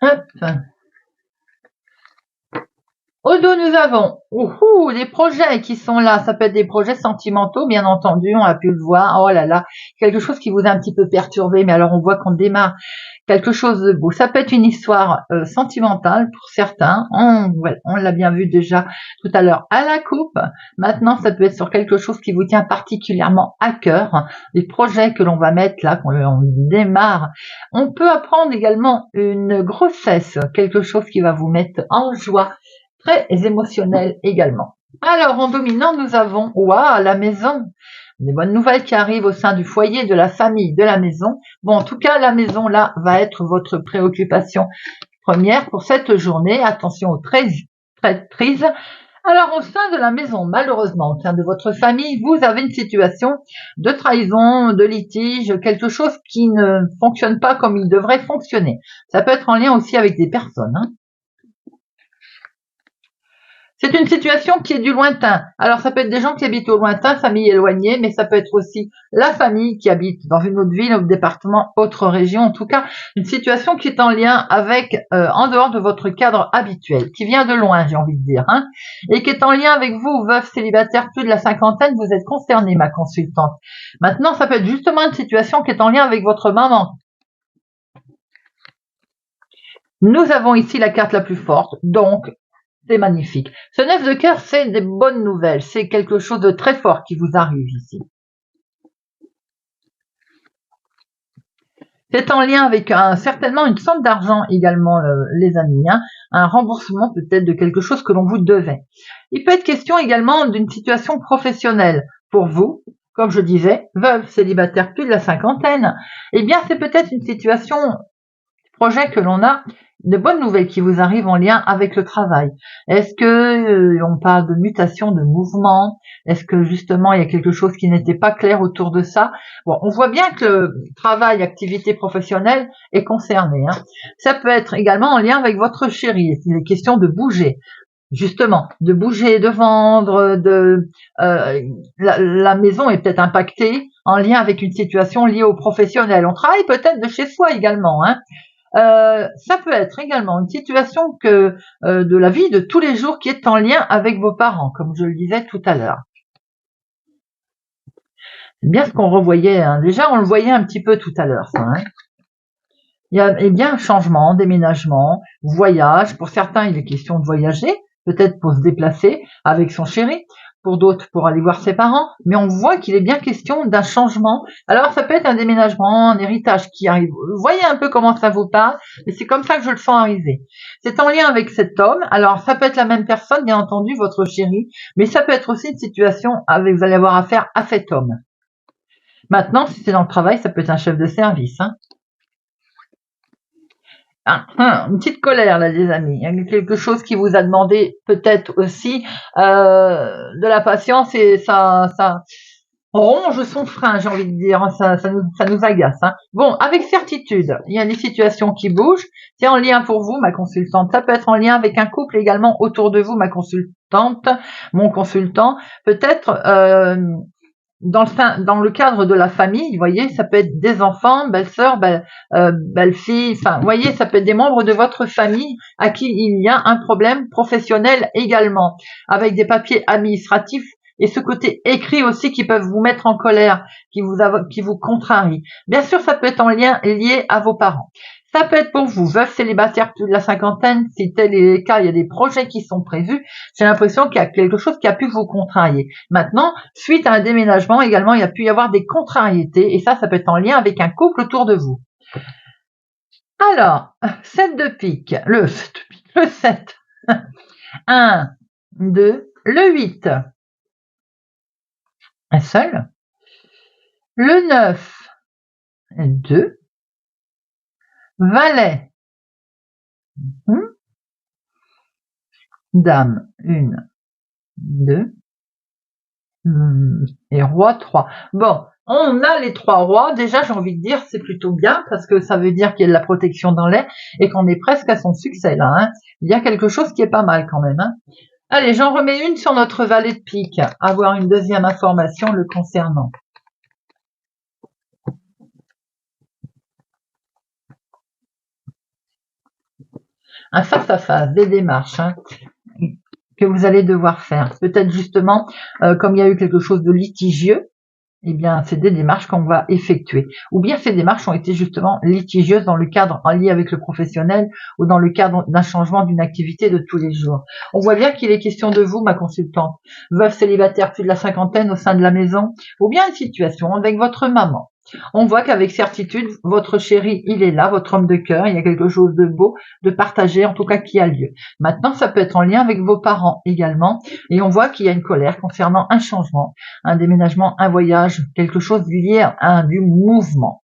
Hop. Au dos, nous avons des projets qui sont là. Ça peut être des projets sentimentaux, bien entendu. On a pu le voir. Oh là là, quelque chose qui vous a un petit peu perturbé. Mais alors, on voit qu'on démarre quelque chose de beau. Ça peut être une histoire sentimentale pour certains. On l'a bien vu déjà tout à l'heure à la coupe. Maintenant, ça peut être sur quelque chose qui vous tient particulièrement à cœur. Les projets que l'on va mettre là, qu'on démarre. On peut apprendre également une grossesse, quelque chose qui va vous mettre en joie. Très émotionnel également. Alors, en dominant, nous avons la maison. Des bonnes nouvelles qui arrivent au sein du foyer, de la famille, de la maison. Bon, en tout cas, la maison, là, va être votre préoccupation première pour cette journée. Attention aux traîtrises. Alors, au sein de la maison, malheureusement, au sein de votre famille, vous avez une situation de trahison, de litige, quelque chose qui ne fonctionne pas comme il devrait fonctionner. Ça peut être en lien aussi avec des personnes, C'est une situation qui est du lointain. Alors, ça peut être des gens qui habitent au lointain, famille éloignée, mais ça peut être aussi la famille qui habite dans une autre ville, autre département, autre région. En tout cas, une situation qui est en lien avec, en dehors de votre cadre habituel, qui vient de loin, j'ai envie de dire, et qui est en lien avec vous, veuf, célibataire, plus de la cinquantaine, vous êtes concerné, ma consultante. Maintenant, ça peut être justement une situation qui est en lien avec votre maman. Nous avons ici la carte la plus forte, donc c'est magnifique. Ce 9 de cœur, c'est des bonnes nouvelles. C'est quelque chose de très fort qui vous arrive ici. C'est en lien avec certainement une somme d'argent également, les amis. Un remboursement peut-être de quelque chose que l'on vous devait. Il peut être question également d'une situation professionnelle pour vous. Comme je disais, veuve, célibataire, plus de la cinquantaine. Eh bien, c'est peut-être une situation, projet que l'on a, de bonnes nouvelles qui vous arrivent en lien avec le travail. Est-ce que on parle de mutation, de mouvement? Est-ce que justement il y a quelque chose qui n'était pas clair autour de ça? Bon, on voit bien que le travail, activité professionnelle est concerné. Ça peut être également en lien avec votre chéri. Il est question de bouger. Justement, de bouger, de vendre, la maison est peut-être impactée en lien avec une situation liée au professionnel. On travaille peut-être de chez soi également, ça peut être également une situation de la vie de tous les jours qui est en lien avec vos parents, comme je le disais tout à l'heure. C'est bien ce qu'on revoyait. Déjà, on le voyait un petit peu tout à l'heure, ça. Il y a bien un changement, déménagement, voyage. Pour certains, il est question de voyager, peut-être pour se déplacer avec son chéri. Pour d'autres, pour aller voir ses parents. Mais on voit qu'il est bien question d'un changement. Alors, ça peut être un déménagement, un héritage qui arrive. Vous voyez un peu comment ça vous parle, et c'est comme ça que je le sens arriver. C'est en lien avec cet homme. Alors, ça peut être la même personne, bien entendu, votre chéri, mais ça peut être aussi une situation avec, vous allez avoir affaire à cet homme. Maintenant, si c'est dans le travail, ça peut être un chef de service, une petite colère là, les amis. Il y a quelque chose qui vous a demandé peut-être aussi de la patience et ça ronge son frein, j'ai envie de dire. Ça nous agace. Bon, avec certitude, il y a des situations qui bougent. C'est en lien pour vous, ma consultante. Ça peut être en lien avec un couple également autour de vous, ma consultante, mon consultant. Peut-être dans le cadre de la famille, vous voyez, ça peut être des enfants, belle-sœur, belle-fille, enfin, vous voyez, ça peut être des membres de votre famille à qui il y a un problème professionnel également, avec des papiers administratifs et ce côté écrit aussi qui peuvent vous mettre en colère, qui vous contrarient. Bien sûr, ça peut être en lien lié à vos parents. Ça peut être pour vous, veuf, célibataire, plus de la cinquantaine, si tel est le cas, il y a des projets qui sont prévus. J'ai l'impression qu'il y a quelque chose qui a pu vous contrarier. Maintenant, suite à un déménagement également, il y a pu y avoir des contrariétés, et ça peut être en lien avec un couple autour de vous. Alors, 7 de pique, le 7, 1, 2, le 8, un seul, le 9, 2, valet, dame, 1, 2, et roi, 3. Bon, on a les 3 rois. Déjà, j'ai envie de dire, c'est plutôt bien parce que ça veut dire qu'il y a de la protection dans l'air et qu'on est presque à son succès là. Il y a quelque chose qui est pas mal quand même. Allez, j'en remets une sur notre valet de pique. Avoir une deuxième information le concernant. Un face-à-face, des démarches que vous allez devoir faire. Peut-être justement, comme il y a eu quelque chose de litigieux, eh bien, c'est des démarches qu'on va effectuer. Ou bien ces démarches ont été justement litigieuses dans le cadre en lien avec le professionnel ou dans le cadre d'un changement d'une activité de tous les jours. On voit bien qu'il est question de vous, ma consultante. Veuve célibataire plus de la cinquantaine au sein de la maison, ou bien une situation avec votre maman. On voit qu'avec certitude, votre chéri, il est là, votre homme de cœur, il y a quelque chose de beau, de partagé, en tout cas qui a lieu. Maintenant, ça peut être en lien avec vos parents également, et on voit qu'il y a une colère concernant un changement, un déménagement, un voyage, quelque chose lié à du mouvement.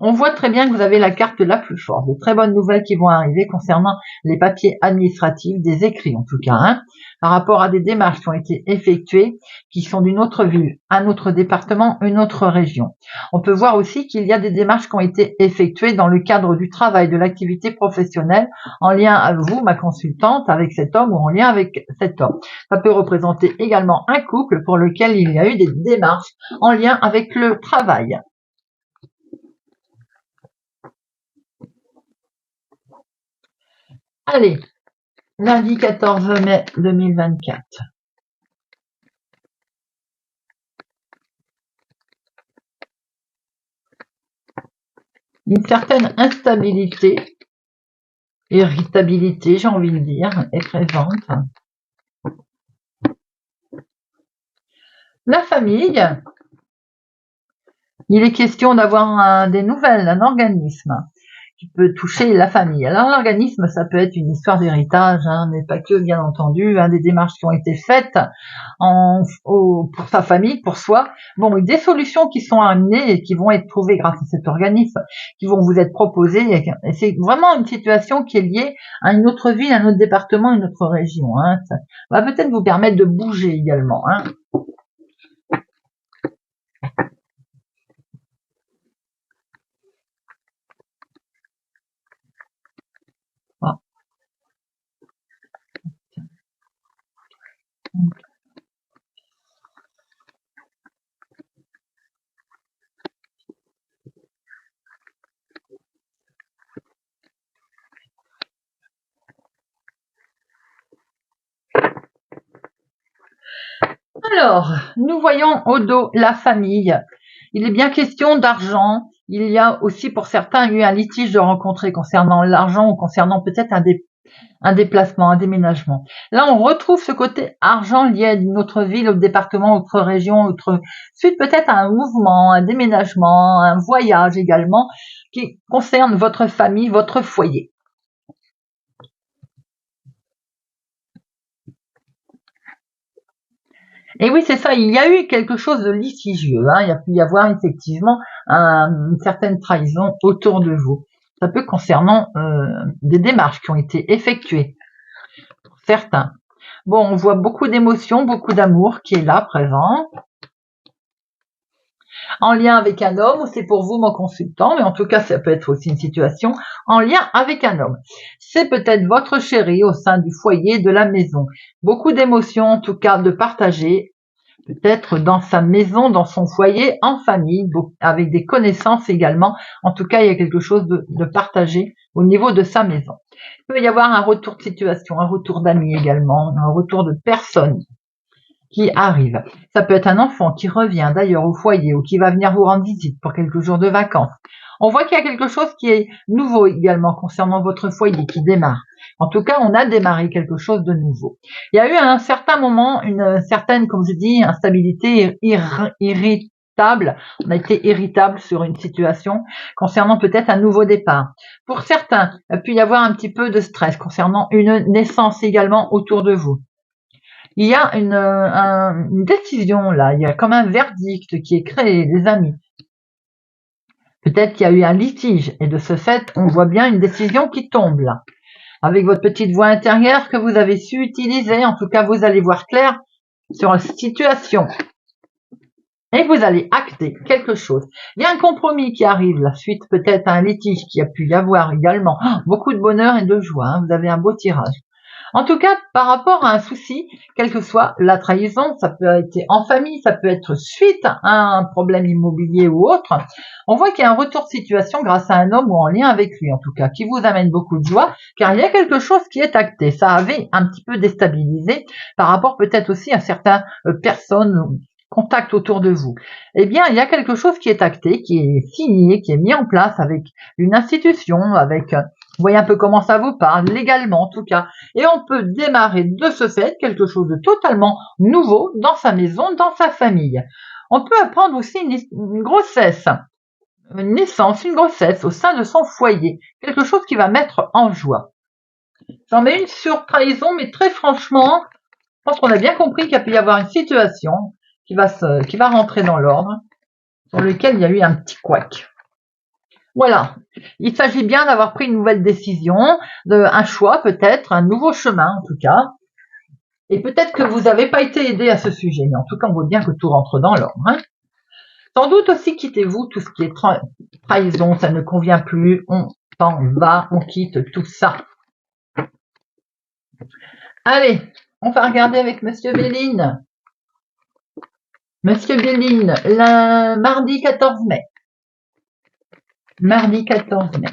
On voit très bien que vous avez la carte la plus forte, de très bonnes nouvelles qui vont arriver concernant les papiers administratifs, des écrits en tout cas, par rapport à des démarches qui ont été effectuées, qui sont d'une autre ville, un autre département, une autre région. On peut voir aussi qu'il y a des démarches qui ont été effectuées dans le cadre du travail, de l'activité professionnelle, en lien avec vous, ma consultante, avec cet homme ou en lien avec cet homme. Ça peut représenter également un couple pour lequel il y a eu des démarches en lien avec le travail. Allez, lundi 14 mai 2024. Une certaine instabilité, irritabilité, j'ai envie de dire, est présente. La famille, il est question d'avoir des nouvelles, un organisme qui peut toucher la famille. Alors l'organisme, ça peut être une histoire d'héritage, mais pas que, bien entendu, des démarches qui ont été faites pour sa famille, pour soi. Bon, des solutions qui sont amenées et qui vont être trouvées grâce à cet organisme, qui vont vous être proposées. Et c'est vraiment une situation qui est liée à une autre ville, un autre département, une autre région. Ça va peut-être vous permettre de bouger également. Alors, nous voyons au dos la famille. Il est bien question d'argent. Il y a aussi pour certains eu un litige de rencontrer concernant l'argent ou concernant peut-être un déplacement, un déménagement. Là, on retrouve ce côté argent lié à une autre ville, autre département, autre région, suite peut-être à un mouvement, un déménagement, un voyage également, qui concerne votre famille, votre foyer. Et oui, c'est ça, il y a eu quelque chose de litigieux. Il y a pu y avoir effectivement une certaine trahison autour de vous. Ça peut concernant des démarches qui ont été effectuées, pour certains. Bon, on voit beaucoup d'émotions, beaucoup d'amour qui est là, présent. En lien avec un homme, ou c'est pour vous mon consultant, mais en tout cas, ça peut être aussi une situation en lien avec un homme. C'est peut-être votre chéri au sein du foyer, de la maison. Beaucoup d'émotions, en tout cas, de partager, peut-être dans sa maison, dans son foyer, en famille, avec des connaissances également. En tout cas, il y a quelque chose de partagé au niveau de sa maison. Il peut y avoir un retour de situation, un retour d'amis également, un retour de personnes qui arrivent. Ça peut être un enfant qui revient d'ailleurs au foyer ou qui va venir vous rendre visite pour quelques jours de vacances. On voit qu'il y a quelque chose qui est nouveau également concernant votre foyer qui démarre. En tout cas, on a démarré quelque chose de nouveau. Il y a eu à un certain moment une certaine, comme je dis, instabilité irritable. On a été irritable sur une situation concernant peut-être un nouveau départ. Pour certains, il a pu y avoir un petit peu de stress concernant une naissance également autour de vous. Il y a une décision là, il y a comme un verdict qui est créé, les amis. Peut-être qu'il y a eu un litige et de ce fait, on voit bien une décision qui tombe là. Avec votre petite voix intérieure que vous avez su utiliser, en tout cas vous allez voir clair sur la situation. Et vous allez acter quelque chose. Il y a un compromis qui arrive, la suite peut-être à un litige qui a pu y avoir également. Beaucoup de bonheur et de joie, vous avez un beau tirage. En tout cas, par rapport à un souci, quelle que soit la trahison, ça peut être en famille, ça peut être suite à un problème immobilier ou autre, on voit qu'il y a un retour de situation grâce à un homme ou en lien avec lui en tout cas, qui vous amène beaucoup de joie, car il y a quelque chose qui est acté. Ça avait un petit peu déstabilisé par rapport peut-être aussi à certaines personnes, contacts autour de vous. Eh bien, il y a quelque chose qui est acté, qui est signé, qui est mis en place avec une institution, avec vous voyez un peu comment ça vous parle, légalement en tout cas. Et on peut démarrer de ce fait quelque chose de totalement nouveau dans sa maison, dans sa famille. On peut apprendre aussi une grossesse, une naissance, une grossesse au sein de son foyer. Quelque chose qui va mettre en joie. J'en mets une sur trahison, mais très franchement, je pense qu'on a bien compris qu'il peut y avoir une situation qui va rentrer dans l'ordre, sur lequel il y a eu un petit couac. Voilà, il s'agit bien d'avoir pris une nouvelle décision, un choix peut-être, un nouveau chemin en tout cas. Et peut-être que vous n'avez pas été aidé à ce sujet, mais en tout cas on voit bien que tout rentre dans l'ordre. Hein. Sans doute aussi quittez-vous tout ce qui est trahison, ça ne convient plus, on s'en va, on quitte tout ça. Allez, on va regarder avec Monsieur Béline. Monsieur Béline, le mardi 14 mai. Mardi 14 mai.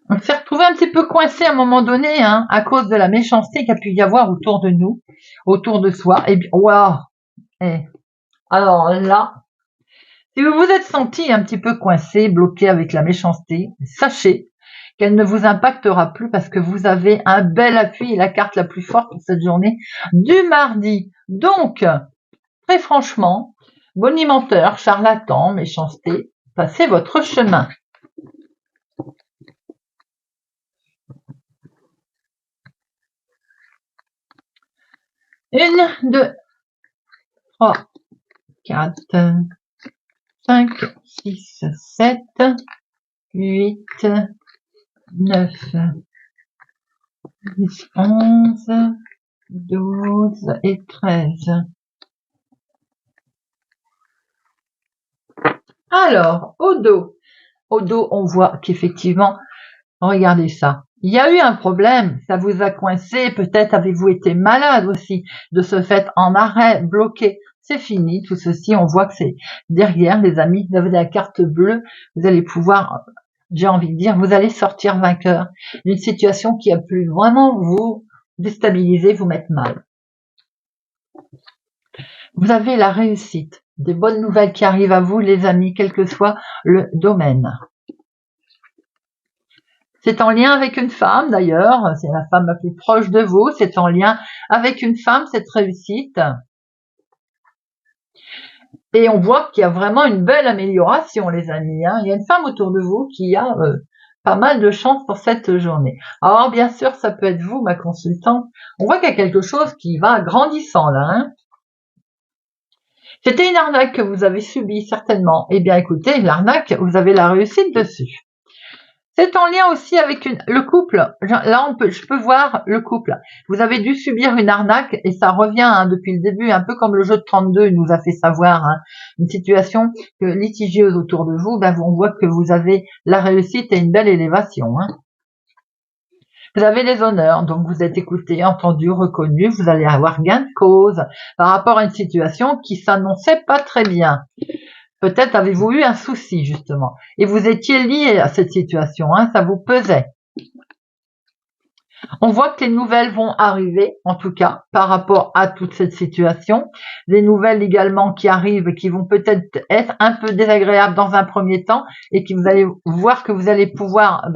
On s'est retrouvé un petit peu coincé à un moment donné, hein, à cause de la méchanceté qu'il y a pu y avoir autour de nous, autour de soi. Et bien, waouh. Alors là, si vous vous êtes senti un petit peu coincé, bloqué avec la méchanceté, sachez qu'elle ne vous impactera plus parce que vous avez un bel appui et la carte la plus forte pour cette journée du mardi. Donc, très franchement, bonimenteur, charlatan, méchanceté, passez votre chemin. Une, deux, trois, 4, 5, 6, 7, 8, 9, 10, 11, 12 et 13. Alors, au dos, on voit qu'effectivement, regardez ça. Il y a eu un problème, ça vous a coincé, peut-être avez-vous été malade aussi, de ce fait en arrêt, bloqué. C'est fini, tout ceci, on voit que c'est derrière, les amis, vous avez la carte bleue, vous allez pouvoir, j'ai envie de dire, vous allez sortir vainqueur d'une situation qui a pu vraiment vous déstabiliser, vous mettre mal. Vous avez la réussite, des bonnes nouvelles qui arrivent à vous, les amis, quel que soit le domaine. C'est en lien avec une femme d'ailleurs, c'est la femme la plus proche de vous, c'est en lien avec une femme, cette réussite. Et on voit qu'il y a vraiment une belle amélioration, les amis. Hein. Il y a une femme autour de vous qui a pas mal de chance pour cette journée. Alors bien sûr, ça peut être vous, ma consultante. On voit qu'il y a quelque chose qui va grandissant là. Hein. C'était une arnaque que vous avez subie certainement. Eh bien écoutez, l'arnaque, vous avez la réussite dessus. C'est en lien aussi avec le couple. Là, je peux voir le couple. Vous avez dû subir une arnaque et ça revient hein, depuis le début, un peu comme le jeu de 32 nous a fait savoir. Hein, une situation litigieuse autour de vous, ben, on voit que vous avez la réussite et une belle élévation. Hein. Vous avez les honneurs, donc vous êtes écouté, entendu, reconnu, vous allez avoir gain de cause par rapport à une situation qui s'annonçait pas très bien. Peut-être avez-vous eu un souci, justement, et vous étiez lié à cette situation, hein, ça vous pesait. On voit que les nouvelles vont arriver, en tout cas, par rapport à toute cette situation. Des nouvelles également qui arrivent, qui vont peut-être être un peu désagréables dans un premier temps, et qui vous allez voir que vous allez pouvoir,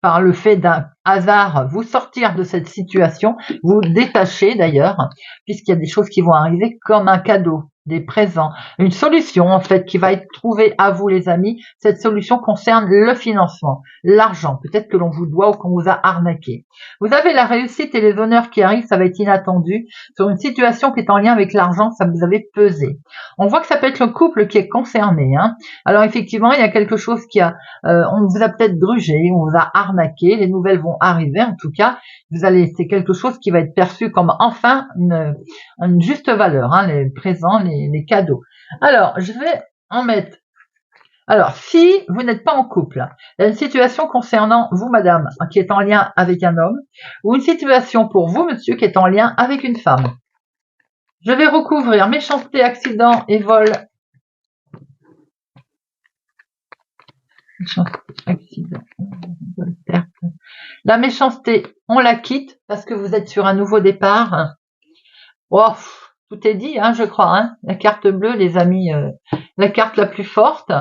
par le fait d'un hasard, vous sortir de cette situation, vous détacher d'ailleurs, puisqu'il y a des choses qui vont arriver comme un cadeau, des présents, une solution en fait qui va être trouvée à vous les amis. Cette solution concerne le financement, l'argent, peut-être que l'on vous doit ou qu'on vous a arnaqué. Vous avez la réussite et les honneurs qui arrivent, ça va être inattendu. Sur une situation qui est en lien avec l'argent, ça vous avait pesé. On voit que ça peut être le couple qui est concerné. Hein. Alors effectivement, il y a quelque chose qui a, on vous a peut-être grugé, on vous a arnaqué, les nouvelles vont arriver en tout cas. C'est quelque chose qui va être perçu comme enfin une juste valeur, hein, les présents, les cadeaux. Alors, je vais en mettre Alors, si vous n'êtes pas en couple, il y a une situation concernant vous, madame, qui est en lien avec un homme, ou une situation pour vous, monsieur, qui est en lien avec une femme. Je vais recouvrir méchanceté, accident et vol. Méchanceté, accident, vol, perte. La méchanceté, on la quitte parce que vous êtes sur un nouveau départ. Oh, tout est dit, hein, je crois. Hein. La carte bleue, les amis, la carte la plus forte.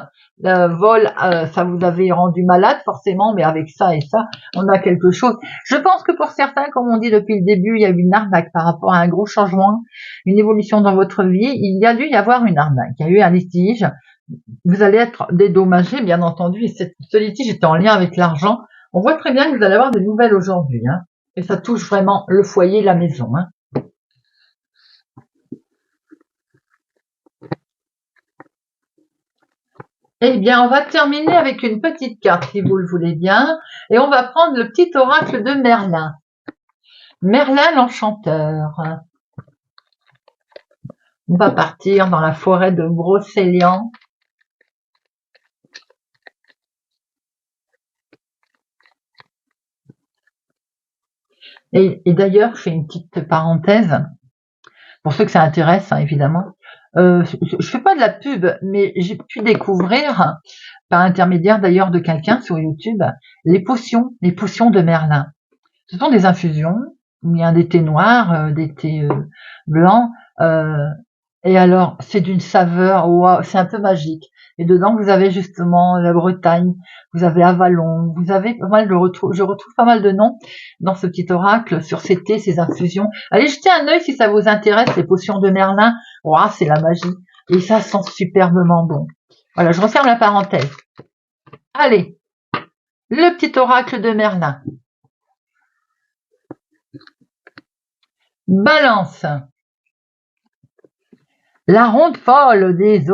Le vol, ça vous avait rendu malade forcément, mais avec ça et ça, on a quelque chose. Je pense que pour certains, comme on dit depuis le début, il y a eu une arnaque par rapport à un gros changement, une évolution dans votre vie. Il y a dû y avoir une arnaque, il y a eu un litige. Vous allez être dédommagé, bien entendu, et ce litige était en lien avec l'argent. On voit très bien que vous allez avoir des nouvelles aujourd'hui, hein, et ça touche vraiment le foyer, la maison. Hein. Eh bien, on va terminer avec une petite carte, si vous le voulez bien, et on va prendre le petit oracle de Merlin. Merlin l'enchanteur. On va partir dans la forêt de Brocéliande. Et d'ailleurs, je fais une petite parenthèse, pour ceux que ça intéresse, hein, évidemment. Je fais pas de la pub, mais j'ai pu découvrir, par intermédiaire d'ailleurs de quelqu'un sur YouTube, les potions de Merlin. Ce sont des infusions, il y a des thés noirs, des thés blancs, et alors c'est d'une saveur, wow, c'est un peu magique. Et dedans vous avez justement la Bretagne, vous avez Avalon, vous avez pas mal de je retrouve pas mal de noms dans ce petit oracle sur ces thés, ces infusions. Allez jeter un œil si ça vous intéresse, les potions de Merlin, wow, c'est la magie. Et ça sent superbement bon. Voilà, je referme la parenthèse. Allez, le petit oracle de Merlin. Balance. La ronde folle des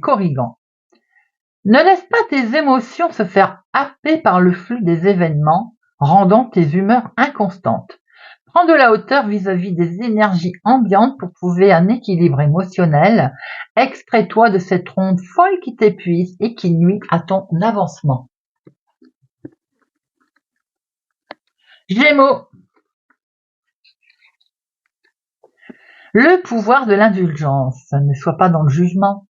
corrigans. Ne laisse pas tes émotions se faire happer par le flux des événements, rendant tes humeurs inconstantes. Prends de la hauteur vis-à-vis des énergies ambiantes pour trouver un équilibre émotionnel. Extrais-toi de cette ronde folle qui t'épuise et qui nuit à ton avancement. Gémeaux. Le pouvoir de l'indulgence. Ne sois pas dans le jugement.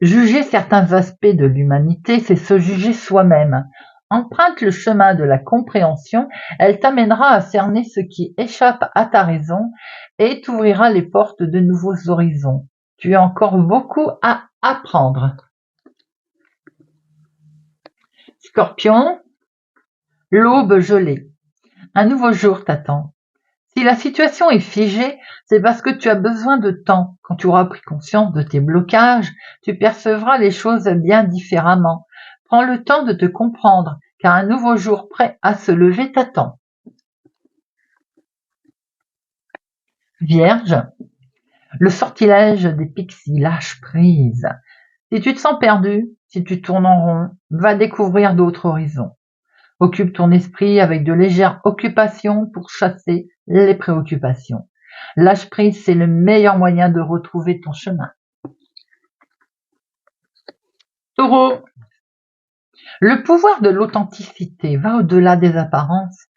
Juger certains aspects de l'humanité, c'est se juger soi-même. Emprunte le chemin de la compréhension, elle t'amènera à cerner ce qui échappe à ta raison et t'ouvrira les portes de nouveaux horizons. Tu as encore beaucoup à apprendre. Scorpion, l'aube gelée. Un nouveau jour t'attend. Si la situation est figée, c'est parce que tu as besoin de temps. Quand tu auras pris conscience de tes blocages, tu percevras les choses bien différemment. Prends le temps de te comprendre, car un nouveau jour prêt à se lever t'attend. Vierge, le sortilège des pixies, lâche prise. Si tu te sens perdu, si tu tournes en rond, va découvrir d'autres horizons. Occupe ton esprit avec de légères occupations pour chasser les préoccupations. Lâche prise, c'est le meilleur moyen de retrouver ton chemin. Taureau, le pouvoir de l'authenticité va au-delà des apparences.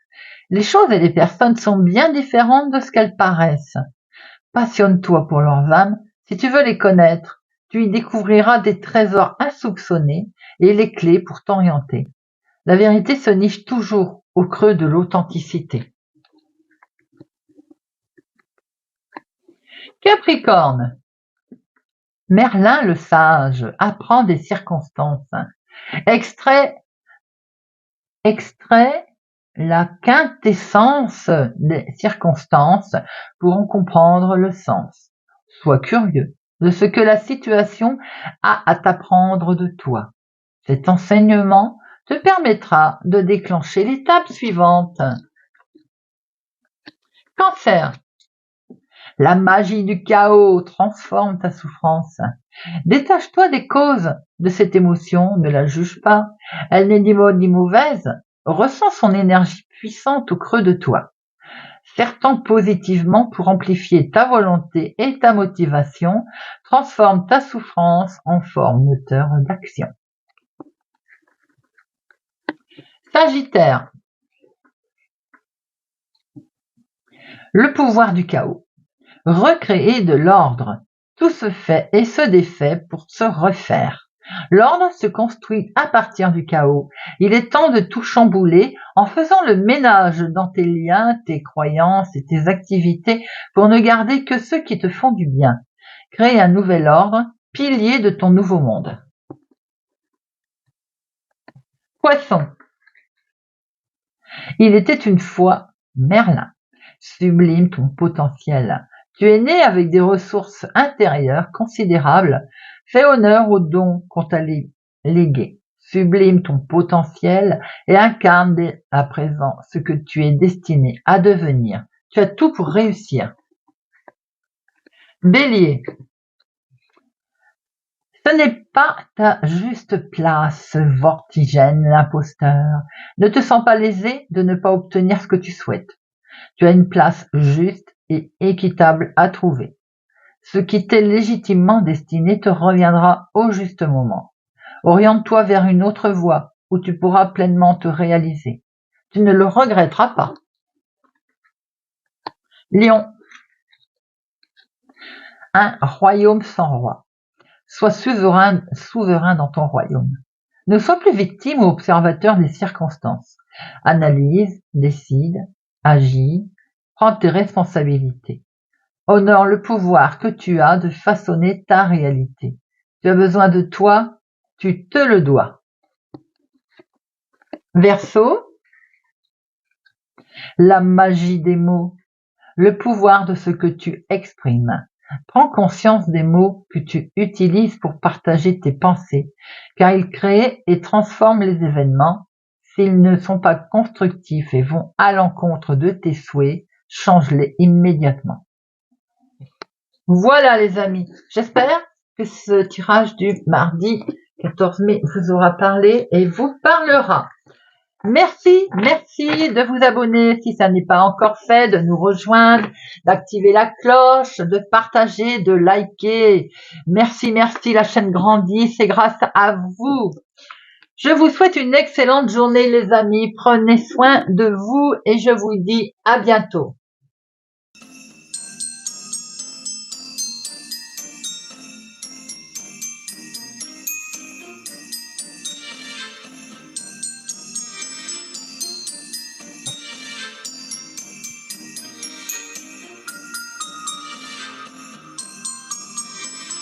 Les choses et les personnes sont bien différentes de ce qu'elles paraissent. Passionne-toi pour leurs âmes. Si tu veux les connaître, tu y découvriras des trésors insoupçonnés et les clés pour t'orienter. La vérité se niche toujours au creux de l'authenticité. Capricorne. Merlin le sage apprend des circonstances. Extrait la quintessence des circonstances pour en comprendre le sens. Sois curieux de ce que la situation a à t'apprendre de toi. Cet enseignement te permettra de déclencher l'étape suivante. Cancer. La magie du chaos transforme ta souffrance. Détache-toi des causes de cette émotion, ne la juge pas. Elle n'est ni bonne ni mauvaise. Ressens son énergie puissante au creux de toi. Serre-t'en positivement pour amplifier ta volonté et ta motivation. Transforme ta souffrance en forme moteur d'action. Sagittaire, le pouvoir du chaos. Recréer de l'ordre. Tout se fait et se défait pour se refaire. L'ordre se construit à partir du chaos. Il est temps de tout chambouler en faisant le ménage dans tes liens, tes croyances et tes activités pour ne garder que ceux qui te font du bien. Créer un nouvel ordre, pilier de ton nouveau monde. Poisson. Il était une fois Merlin. Sublime ton potentiel. Tu es né avec des ressources intérieures considérables. Fais honneur aux dons qu'on t'a légués. Sublime ton potentiel et incarne dès à présent ce que tu es destiné à devenir. Tu as tout pour réussir. Bélier. Ce n'est pas ta juste place, vortigène, l'imposteur. Ne te sens pas lésé de ne pas obtenir ce que tu souhaites. Tu as une place juste et équitable à trouver. Ce qui t'est légitimement destiné te reviendra au juste moment. Oriente-toi vers une autre voie où tu pourras pleinement te réaliser. Tu ne le regretteras pas. Lion. Un royaume sans roi. Sois souverain dans ton royaume. Ne sois plus victime ou observateur des circonstances. Analyse, décide, agis, prends tes responsabilités. Honore le pouvoir que tu as de façonner ta réalité. Tu as besoin de toi, tu te le dois. Verseau, la magie des mots, le pouvoir de ce que tu exprimes. Prends conscience des mots que tu utilises pour partager tes pensées, car ils créent et transforment les événements. S'ils ne sont pas constructifs et vont à l'encontre de tes souhaits, change-les immédiatement. Voilà les amis, j'espère que ce tirage du mardi 14 mai vous aura parlé et vous parlera. Merci de vous abonner si ça n'est pas encore fait, de nous rejoindre, d'activer la cloche, de partager, de liker. Merci, la chaîne grandit, c'est grâce à vous. Je vous souhaite une excellente journée les amis, prenez soin de vous et je vous dis à bientôt.